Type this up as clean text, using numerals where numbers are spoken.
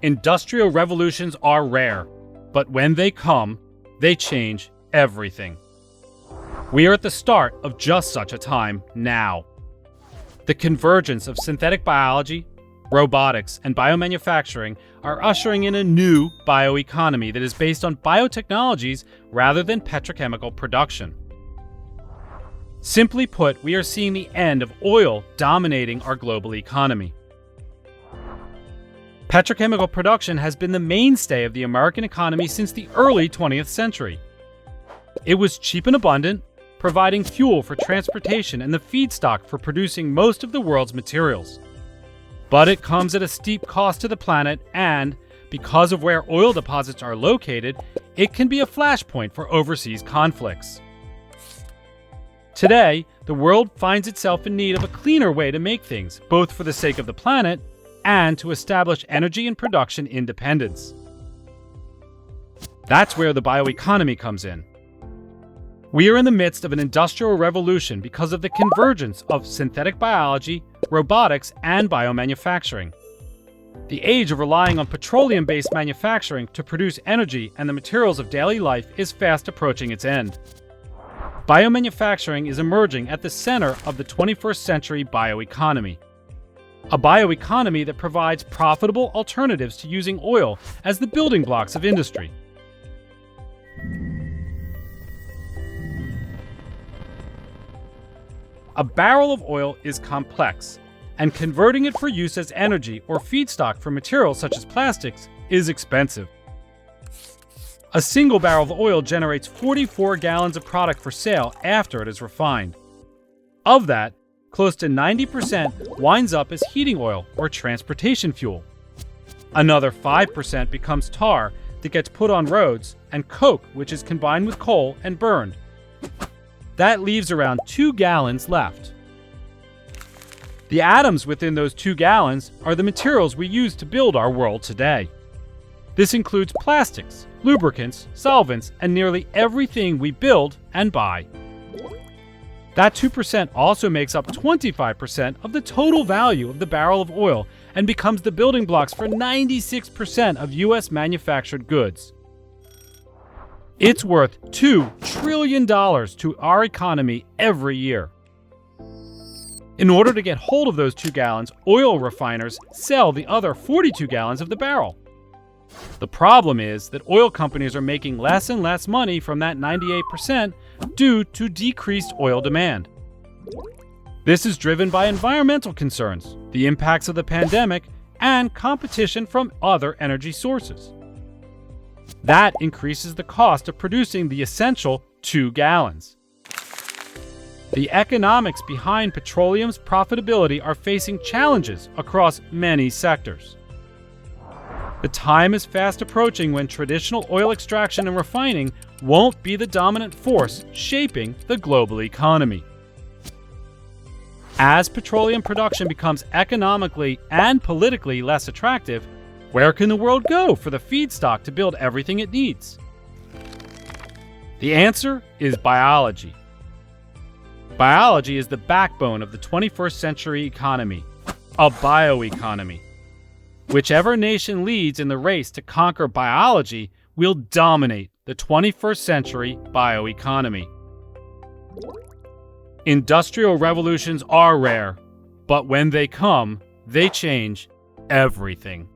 Industrial revolutions are rare, but when they come, they change everything. We are at the start of just such a time now. The convergence of synthetic biology, robotics, and biomanufacturing are ushering in a new bioeconomy that is based on biotechnologies rather than petrochemical production. Simply put, we are seeing the end of oil dominating our global economy. Petrochemical production has been the mainstay of the American economy since the early 20th century. It was cheap and abundant, providing fuel for transportation and the feedstock for producing most of the world's materials. But it comes at a steep cost to the planet and, because of where oil deposits are located, it can be a flashpoint for overseas conflicts. Today, the world finds itself in need of a cleaner way to make things, both for the sake of the planet and to establish energy and production independence. That's where the bioeconomy comes in. We are in the midst of an industrial revolution because of the convergence of synthetic biology, robotics, and biomanufacturing. The age of relying on petroleum-based manufacturing to produce energy and the materials of daily life is fast approaching its end. Biomanufacturing is emerging at the center of the 21st century bioeconomy. A bioeconomy that provides profitable alternatives to using oil as the building blocks of industry. A barrel of oil is complex, and converting it for use as energy or feedstock for materials such as plastics is expensive. A single barrel of oil generates 44 gallons of product for sale after it is refined. Of that, close to 90% winds up as heating oil or transportation fuel. Another 5% becomes tar that gets put on roads, and coke, which is combined with coal and burned. That leaves around 2 gallons left. The atoms within those 2 gallons are the materials we use to build our world today. This includes plastics, lubricants, solvents, and nearly everything we build and buy. That 2% also makes up 25% of the total value of the barrel of oil and becomes the building blocks for 96% of U.S. manufactured goods. It's worth $2 trillion to our economy every year. In order to get hold of those 2 gallons, oil refiners sell the other 42 gallons of the barrel. The problem is that oil companies are making less and less money from that 98% due to decreased oil demand. This is driven by environmental concerns, the impacts of the pandemic, and competition from other energy sources. That increases the cost of producing the essential 2 gallons. The economics behind petroleum's profitability are facing challenges across many sectors. The time is fast approaching when traditional oil extraction and refining won't be the dominant force shaping the global economy. As petroleum production becomes economically and politically less attractive, where can the world go for the feedstock to build everything it needs? The answer is biology. Biology is the backbone of the 21st century economy, a bioeconomy. Whichever nation leads in the race to conquer biology will dominate the 21st century bioeconomy. Industrial revolutions are rare, but when they come, they change everything.